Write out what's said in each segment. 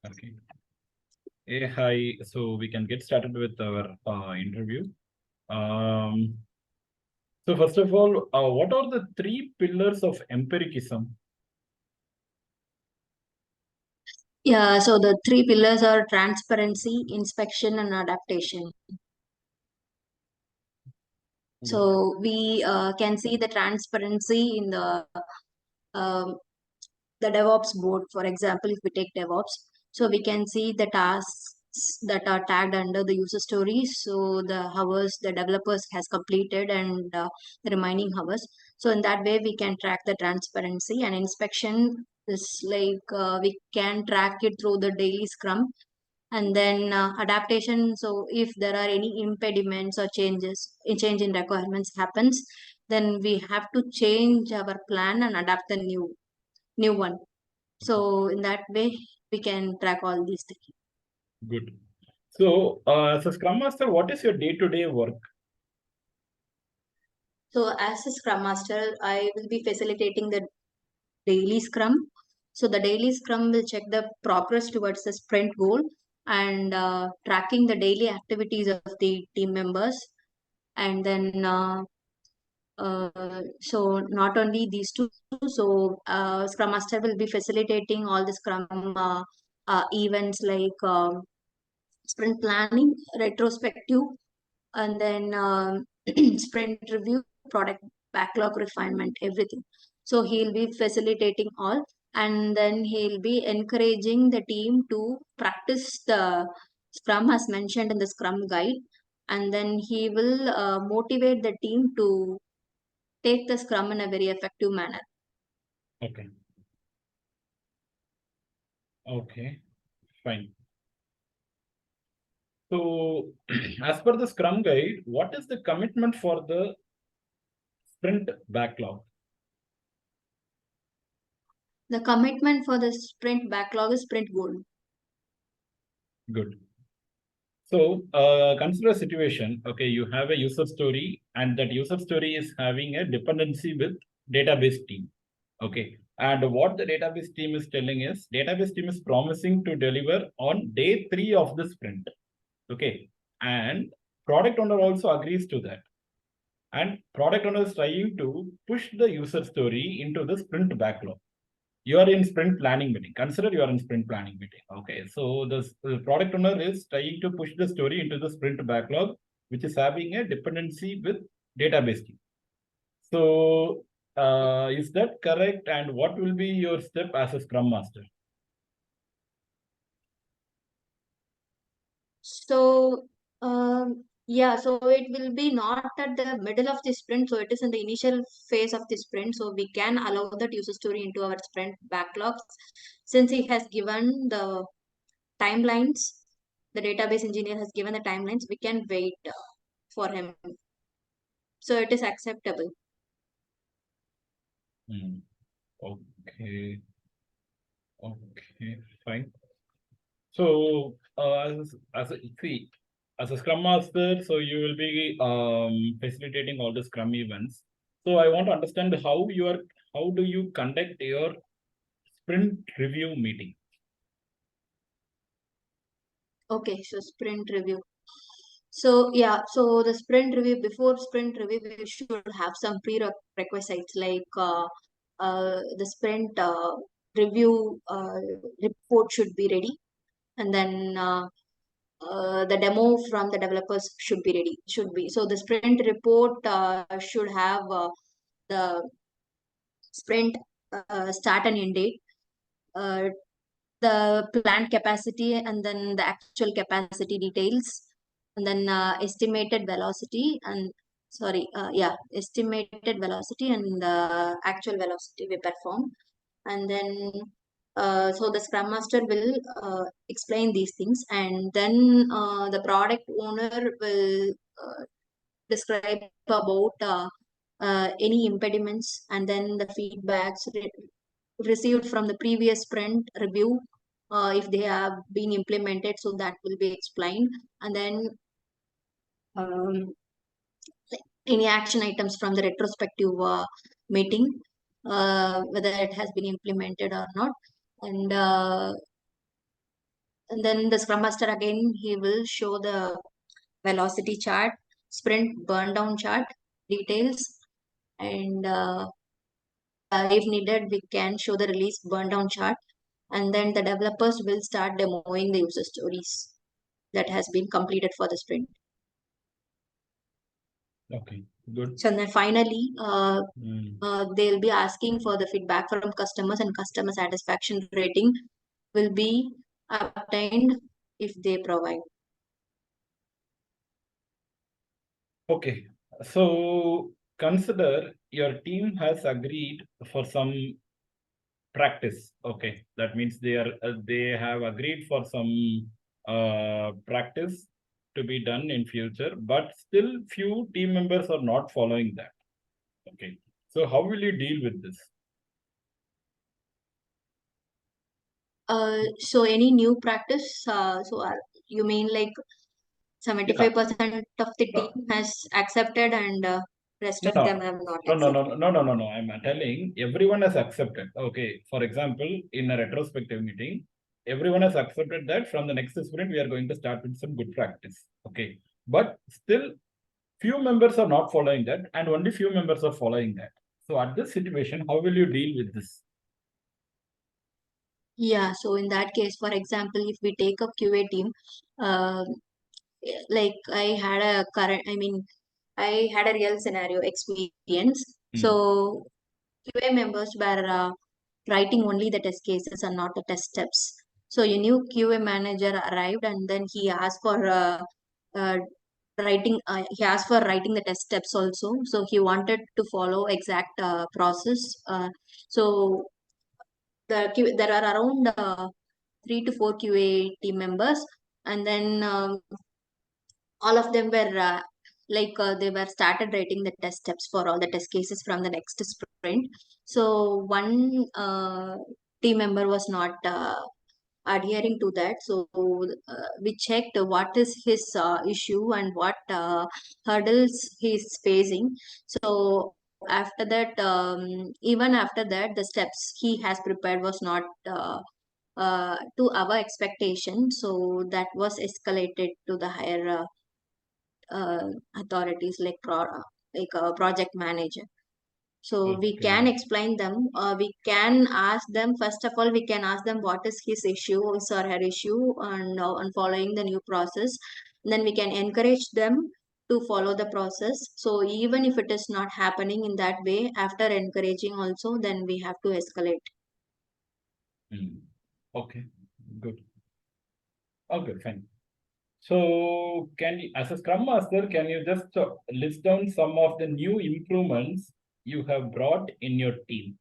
Okay. Hey, hi. So we can get started with our interview. Um, so first of all, what are the three pillars of empiricism? Yeah, so the three pillars are transparency, inspection, and adaptation. Good. So we can see the transparency in um, the DevOps board. For example, if we take DevOps, so we can see the tasks that are tagged under the user story. So the hours the developers has completed and the remaining hours. So in that way, we can track the transparency. And inspection is like we can track it through the daily Scrum. And then adaptation, so if there are any impediments or a change in requirements happens, then we have to change our plan and adapt the new one. So in that way, we can track all these things. Good. So, as a Scrum Master, what is your day-to-day work? So as a Scrum Master, I will be facilitating the daily Scrum. So the daily Scrum will check the progress towards the sprint goal and tracking the daily activities of the team members. And then so not only these two, so Scrum Master will be facilitating all the Scrum events like sprint planning, retrospective, and then sprint review, product backlog refinement, everything. So he'll be facilitating all, and then he'll be encouraging the team to practice the Scrum as mentioned in the Scrum guide, and then he will motivate the team to take the Scrum in a very effective manner. Okay. Okay. Fine. So, as per the Scrum guide, what is the commitment for the sprint backlog? The commitment for the sprint backlog is sprint goal. Good. So, consider a situation. Okay, you have a user story, and that user story is having a dependency with database team. Okay, and what the database team is telling is database team is promising to deliver on day 3 of the sprint. Okay, and product owner also agrees to that. And product owner is trying to push the user story into the sprint backlog. You are in sprint planning meeting. Consider you are in sprint planning meeting. Okay, so the product owner is trying to push the story into the sprint backlog, which is having a dependency with database team. So, is that correct? And what will be your step as a Scrum Master? So, yeah, so it will be not at the middle of the sprint. So it is in the initial phase of the sprint. So we can allow that user story into our sprint backlogs. Since he has given the timelines, the database engineer has given the timelines, we can wait for him. So it is acceptable. Hmm. Okay, okay, fine. So, as a Scrum Master, so you will be facilitating all the Scrum events. So, I want to understand how do you conduct your sprint review meeting? Okay, so sprint review. So yeah, so the sprint review, before sprint review, we should have some prerequisites like the sprint review report should be ready, and then the demo from the developers should be ready. Should be so the sprint report should have the sprint start and end date, uh, the planned capacity, and then the actual capacity details, and then estimated velocity and sorry yeah estimated velocity and the actual velocity we perform. And then so the Scrum Master will explain these things, and then the product owner will describe about any impediments, and then the feedbacks received from the previous sprint review, if they have been implemented, so that will be explained. And then um, any action items from the retrospective meeting, whether it has been implemented or not. And And then the Scrum Master again, he will show the velocity chart, sprint burn down chart details, and if needed, we can show the release burn down chart. And then the developers will start demoing the user stories that has been completed for the sprint. Okay, good. So then finally, Mm. they'll be asking for the feedback from customers, and customer satisfaction rating will be obtained if they provide. Okay, so consider your team has agreed for some practice. Okay, that means they have agreed for some practice to be done in future, but still few team members are not following that. Okay, so how will you deal with this? So any new practice, you mean like Yeah. 75% of the No, team has accepted and rest no, of them no. have not No, no, no, accepted? no, no, no, no. I'm telling everyone has accepted. Okay. For example, in a retrospective meeting, everyone has accepted that from the next sprint, we are going to start with some good practice. Okay. But still, few members are not following that, and only few members are following that. So at this situation, how will you deal with this? Yeah, so in that case, for example, if we take a QA team, uh, like I had a real scenario experience. Hmm. So QA members were writing only the test cases and not the test steps. So a new QA manager arrived, and then uh, he asked for writing the test steps also. So he wanted to follow exact process. So there are around 3 to 4 QA team members, and then all of them were they were started writing the test steps for all the test cases from the next sprint. So one team member was not adhering to that. So we checked what is his issue and what hurdles he is facing. So after that, even after that, the steps he has prepared was not to our expectation. So that was escalated to the higher authorities like a project manager. So we can Okay. explain them. We can ask them, first of all, we can ask them what is his issue, his or her issue, and following the new process. Then we can encourage them to follow the process. So even if it is not happening in that way, after encouraging also, then we have to escalate. Hmm. Okay. Good. Okay, fine. So, as a Scrum Master, can you just list down some of the new improvements you have brought in your team?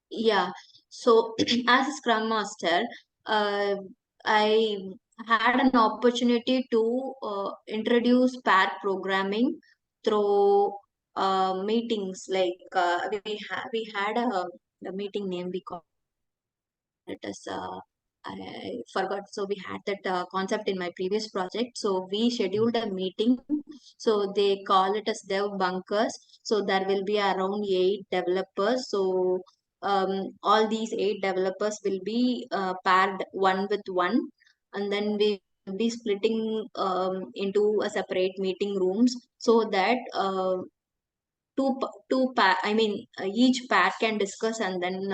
Yeah. So as a Scrum Master, uh, I had an opportunity to introduce pair programming through meetings. We had a meeting name we call it as I forgot. So we had that concept in my previous project. So we scheduled a meeting. So they call it as dev bunkers. So there will be around 8 developers. So all these 8 developers will be paired one with one, and then we will be splitting into a separate meeting rooms so that each pair can discuss and then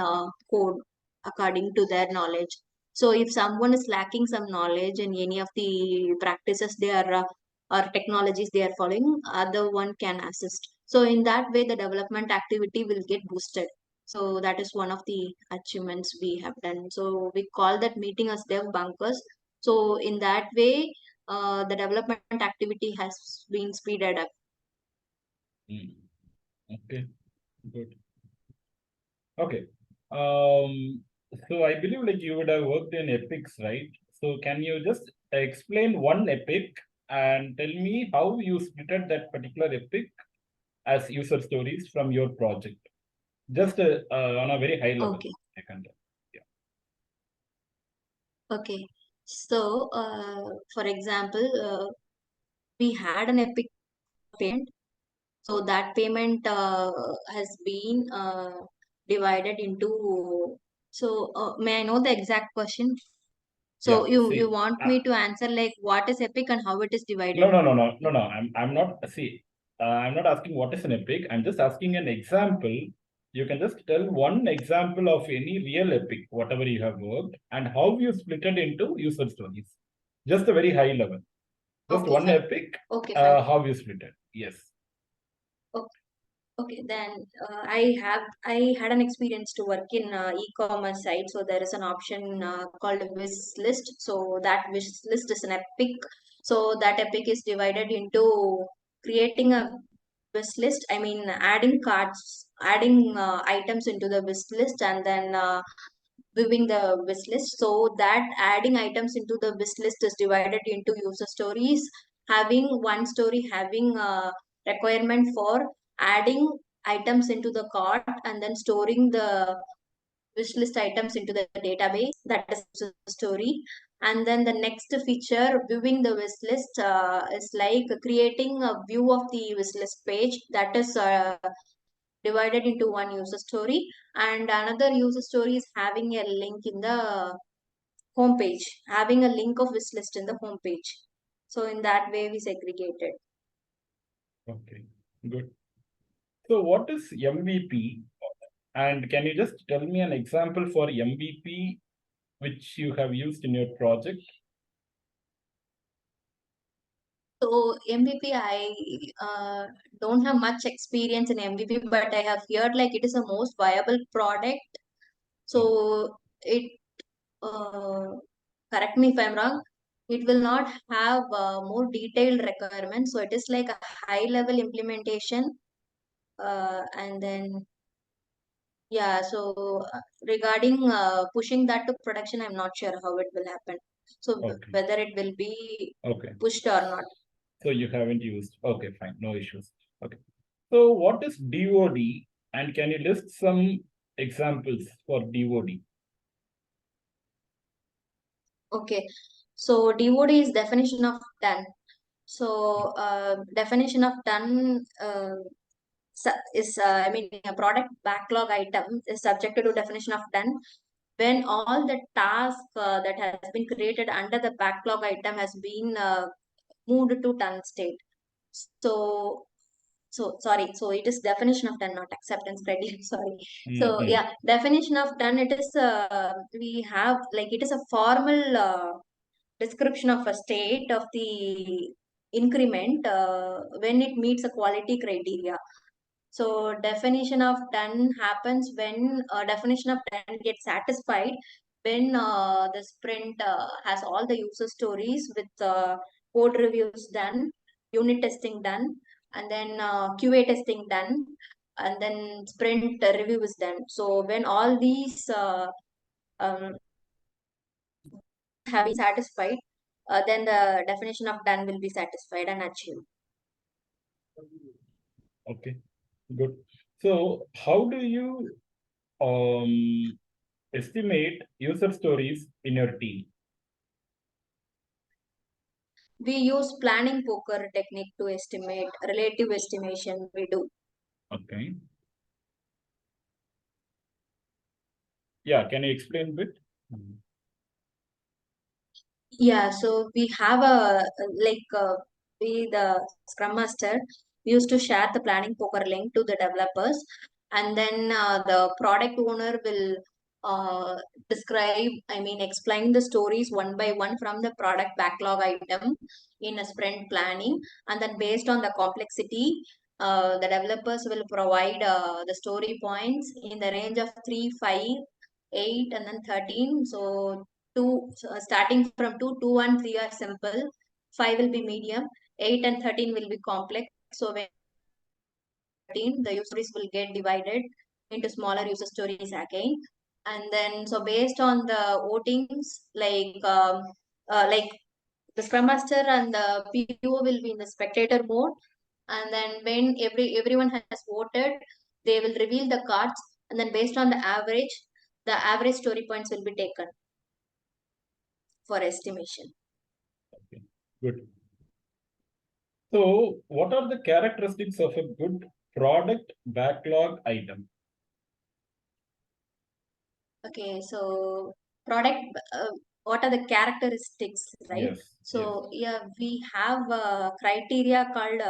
code according to their knowledge. So if someone is lacking some knowledge in any of the practices they are or technologies they are following, other one can assist. So in that way the development activity will get boosted. So that is one of the achievements we have done. So we call that meeting as dev bunkers. So in that way the development activity has been speeded up. Hmm. Okay, good. Okay. So I believe like you would have worked in epics, right? So can you just explain one epic and tell me how you splitted that particular epic as user stories from your project? Just on a very high level. Okay. I can tell. Yeah. Okay. So, for example, we had an epic payment. So that payment has been divided into So may I know the exact question? Yeah, So you see, want me to answer like what is epic and how it is no, divided? no, no, no, no, no. I'm not. See, I'm not asking what is an epic. I'm just asking an example. You can just tell one example of any real epic, whatever you have worked, and how you split it into user stories. Just a very high level. Just Okay, one fine. epic, Okay, fine. how you split it. Yes. Okay. Okay, then I had an experience to work in e-commerce site. So there is an option called a wish list. So that wish list is an epic. So that epic is divided into creating a wish list. I mean, adding cards, adding items into the wish list, and then viewing the wish list. So that adding items into the wish list is divided into user stories. Having one story having a requirement for adding items into the cart and then storing the wish list items into the database. That is the story. And then the next feature, viewing the wish list, is like creating a view of the wish list page. That is divided into one user story, and another user story is having a link in the home page, having a link of wish list in the home page. So in that way we segregated. Okay. Good. So, what is MVP? And can you just tell me an example for MVP which you have used in your project? So MVP, I don't have much experience in MVP, but I have heard like it is a most viable product. Oh, So it, uh, correct me if I'm wrong, it will not have more detailed requirements. So it is like a high level implementation. And then yeah, so regarding pushing that to production, I'm not sure how it will happen. So okay. whether it will be Okay. pushed or not. So you haven't used. Okay, fine. No issues. Okay. So what is DOD? And can you list some examples for DOD? Okay. So DOD is definition of done. So definition of done is I mean a product backlog item is subjected to definition of done when all the task that has been created under the backlog item has been moved to done state. So sorry, so it is definition of done, not acceptance criteria. Sorry. So Mm-hmm. yeah, definition of done. It is we have like it is a formal description of a state of the increment when it meets a quality criteria. So definition of done happens when definition of done gets satisfied when the sprint has all the user stories with code reviews done, unit testing done, and then QA testing done, and then sprint review is done. So when all these um, have been satisfied, then the definition of done will be satisfied and achieved. Okay, good. So how do you um, estimate user stories in your team? We use planning poker technique to estimate relative estimation we do. Okay. Yeah, can you explain a bit? Mhm. Yeah, so we have a like we the Scrum Master used to share the planning poker link to the developers, and then the product owner will describe, I mean, explain the stories one by one from the product backlog item in a sprint planning, and then based on the complexity, the developers will provide the story points in the range of 3, 5, 8, and then 13. So starting from 2 and 3 are simple, 5 will be medium, 8 and 13 will be complex. So when 13, the user stories will get divided into smaller user stories again. And then so based on the votings, like the Scrum Master and the PO will be in the spectator mode. And then when everyone has voted, they will reveal the cards, and then based on the average story points will be taken for estimation. Okay, good. So what are the characteristics of a good product backlog item? Okay, so product, what are the characteristics, right? Yes, yes. So yeah, we have a criteria called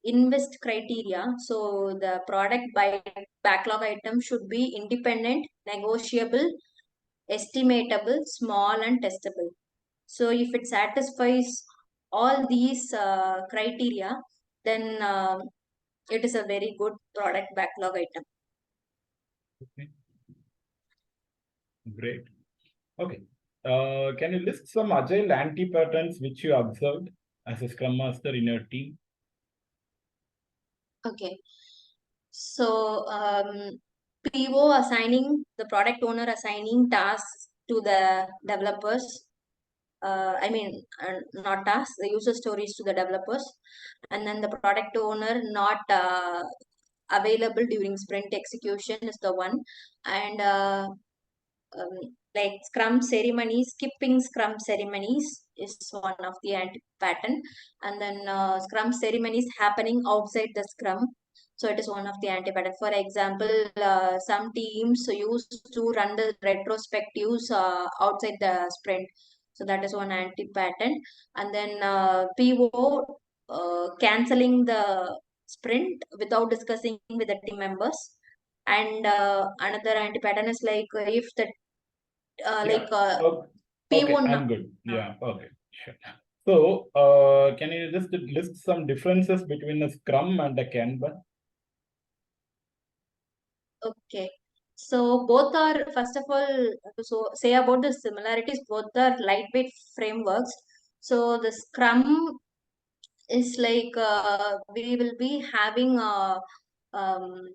invest criteria. So the product by backlog item should be independent, negotiable, estimatable, small, and testable. So if it satisfies all these criteria, then it is a very good product backlog item. Okay, great. Okay. Can you list some agile anti-patterns which you observed as a Scrum Master in your team? Okay. So PO assigning, the product owner assigning tasks to the developers. Not tasks, the user stories to the developers, and then the product owner not available during sprint execution is the one, and like scrum ceremonies, skipping scrum ceremonies is one of the anti pattern, and then scrum ceremonies happening outside the scrum, so it is one of the anti pattern. For example, some teams used to run the retrospectives outside the sprint, so that is one anti pattern. And then PO canceling the sprint without discussing with the team members. And another anti pattern is like if the Yeah. Okay. Okay, P1. I'm good. Yeah. Okay. Sure. So, can you just list some differences between a Scrum and a Kanban? Okay. So both are, first of all, so say about the similarities, both are lightweight frameworks. So the Scrum is like we will be having um,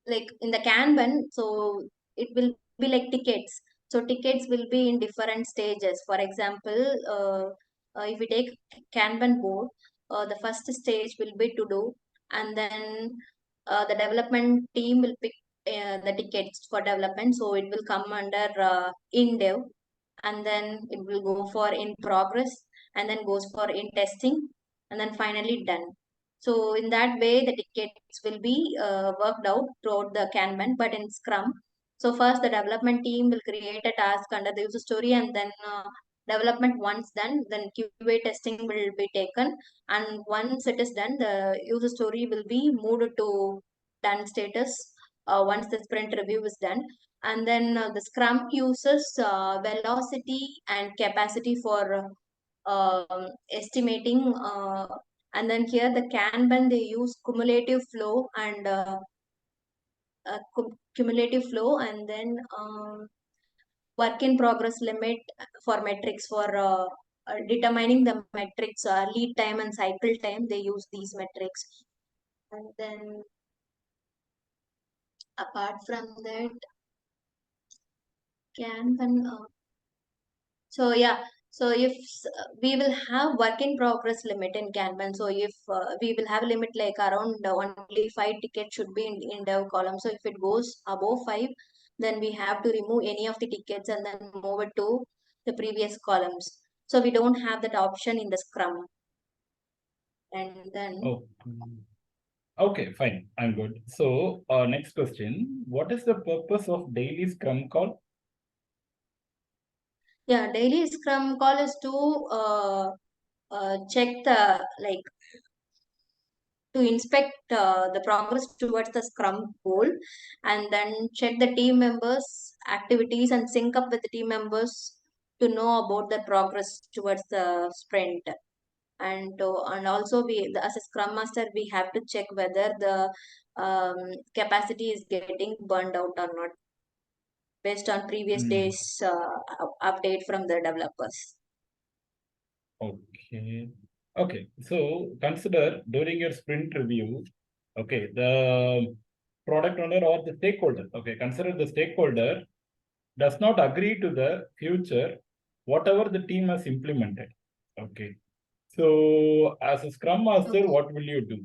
like in the Kanban, so it will be like tickets. So tickets will be in different stages. For example, if we take Kanban board, the first stage will be to do, and then the development team will pick the tickets for development. So it will come under in dev, and then it will go for in progress, and then goes for in testing, and then finally done. So in that way, the tickets will be worked out throughout the Kanban, but in Scrum. So first, the development team will create a task under the user story, and then development once done, then QA testing will be taken, and once it is done, the user story will be moved to done status. Once the sprint review is done, and then the Scrum uses velocity and capacity for estimating. And then here the Kanban, they use cumulative flow and cumulative flow, and then work in progress limit for metrics for determining the metrics, lead time and cycle time. They use these metrics, and then apart from that, Kanban. So yeah, so if we will have work in progress limit in Kanban, so if we will have a limit like around only 5 tickets should be in dev column. So if it goes above 5, then we have to remove any of the tickets and then move it to the previous columns. So we don't have that option in the Scrum. And then Oh, okay, fine. I'm good. So, next question. What is the purpose of daily Scrum call? yeah, daily Scrum call is to check the like to inspect the progress towards the Scrum goal, and then check the team members' activities and sync up with the team members to know about the progress towards the sprint. And also as a Scrum Master, we have to check whether the capacity is getting burned out or not based on previous Hmm. days update from the developers. Okay. Okay. So consider during your sprint review, okay, the product owner or the stakeholder, okay, consider the stakeholder does not agree to the future, whatever the team has implemented. Okay. So as a Scrum Master, Okay. what will you do?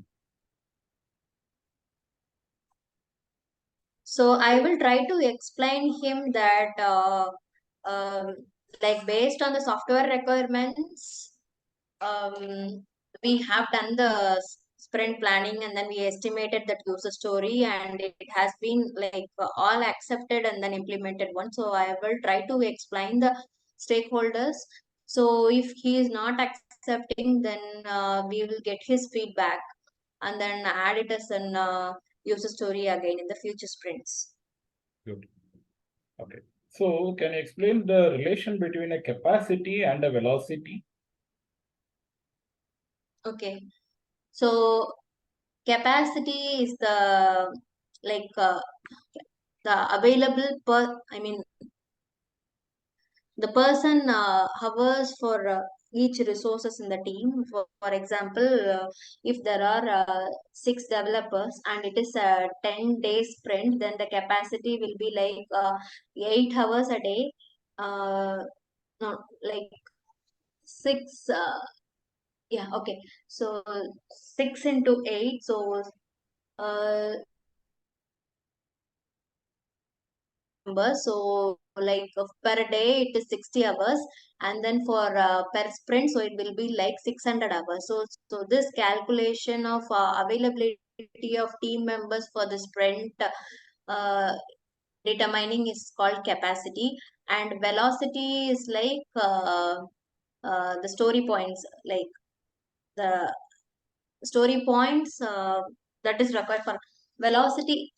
So I will try to explain him that um, like based on the software requirements, we have done the sprint planning, and then we estimated that user story, and it has been like all accepted and then implemented one. So I will try to explain the stakeholders. So if he is not accepting, then we will get his feedback and then add it as an user story again in the future sprints. Good. Okay. So can you explain the relation between a capacity and a velocity? Okay. So capacity is the like the available per, I mean, the person hovers for each resources in the team. For example, if there are 6 developers and it is a 10-day sprint, then the capacity will be like 8 hours a day. No, like six. Yeah, okay. So 6 into 8. So uh, numbers. So like per day it is 60 hours, and then for per sprint, so it will be like 600 hours. So this calculation of availability of team members for the sprint uh, determining is called capacity, and velocity is like the story points, like the story points that is required for velocity.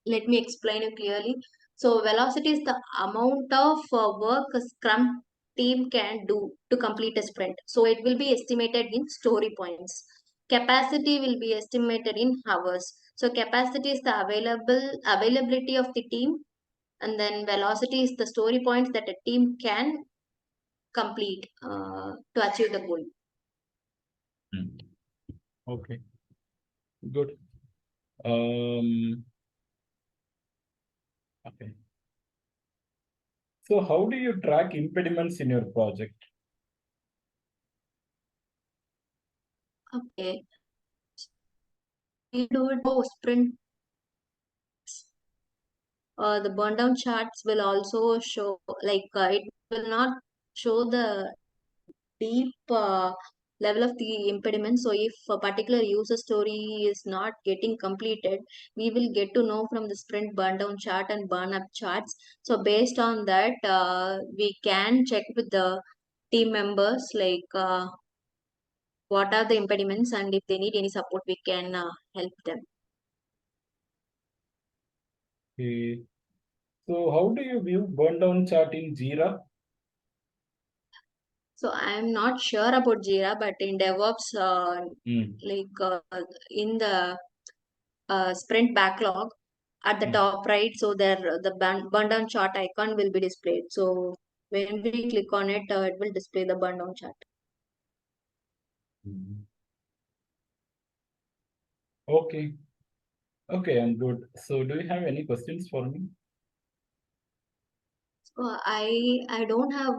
Let me explain it clearly. So velocity is the amount of work a Scrum team can do to complete a sprint. So it will be estimated in story points. Capacity will be estimated in hours. So capacity is the availability of the team, and then velocity is the story points that a team can complete to achieve the goal. Hmm. Okay. Good. Okay. So how do you track impediments in your project? Okay. We do it for sprint. The burn down charts will also show, like it will not show the deep level of the impediment. So if a particular user story is not getting completed, we will get to know from the sprint burn down chart and burn up charts. So based on that, we can check with the team members, like what are the impediments, and if they need any support, we can help them. Okay. So how do you view burn down chart in Jira? So I'm not sure about Jira, but in DevOps, Hmm. like in the sprint backlog at the Hmm. top right, so there the burn down chart icon will be displayed. So when we click on it, it will display the burn down chart. Hmm. Okay. Okay, I'm good. So do you have any questions for me? So I don't have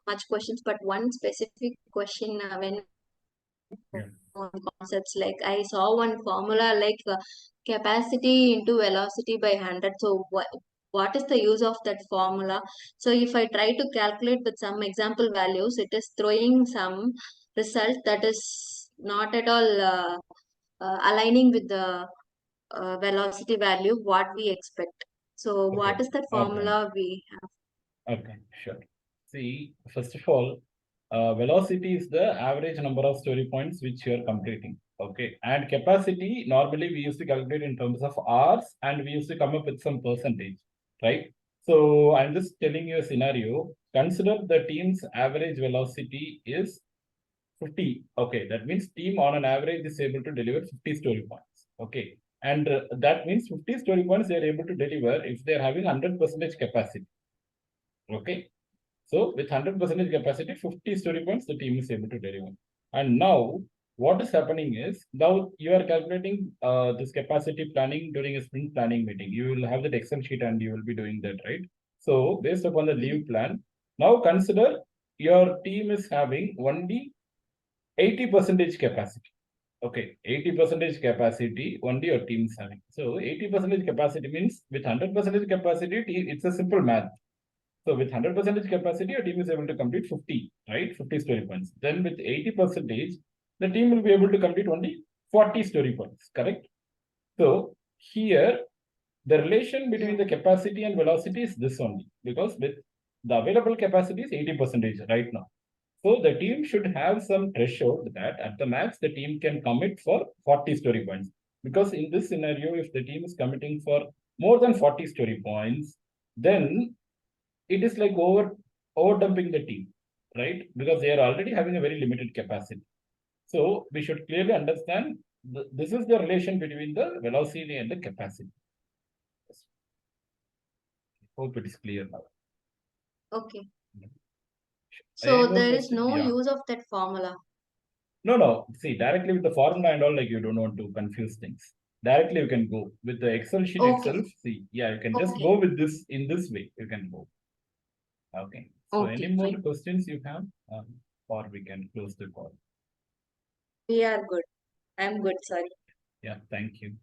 much questions, but one specific question when Yeah. on concepts, like I saw one formula like capacity into velocity by 100. So what is the use of that formula? So if I try to calculate with some example values, it is throwing some result that is not at all aligning with the velocity value what we expect. So what Okay. is that Okay. formula we have? Okay, sure. See, first of all, velocity is the average number of story points which you are completing. Okay. And capacity, normally we used to calculate in terms of hours and we used to come up with some percentage, right? So I'm just telling you a scenario. Consider the team's average velocity is 50. Okay. That means team on an average is able to deliver 50 story points. Okay. And that means 50 story points they are able to deliver if they are having 100% capacity. Okay. So with 100% capacity, 50 story points the team is able to deliver. And now what is happening is now you are calculating this capacity planning during a sprint planning meeting. You will have that Excel sheet and you will be doing that, right? So based upon the Mhm. leave plan, now consider your team is having only 80% capacity. Okay, 80% capacity only your team is having. So 80% capacity means with 100% capacity, it's a simple math. So with 100% capacity, your team is able to complete 50, right? 50 story points. Then with 80%, the team will be able to complete only 40 story points, correct? So here, the relation between the capacity and velocity is this only, because with the available capacity is 80% right now. So the team should have some threshold that at the max the team can commit for 40 story points. Because in this scenario, if the team is committing for more than 40 story points, then it is like over dumping the team, right? Because they are already having a very limited capacity. So we should clearly understand this is the relation between the velocity and the capacity. Hope it is clear now. Okay. Any So more there is question? no Yeah. use of that formula. No. See, directly with the formula and all, like you don't want to confuse things. Directly you can go with the Excel sheet Okay. itself. See, yeah, you can just Okay. go with this in this way. You can go. Okay. So any Okay, more fine. questions you have, or we can close the call. We are good. I'm good, sorry. Yeah. Thank you.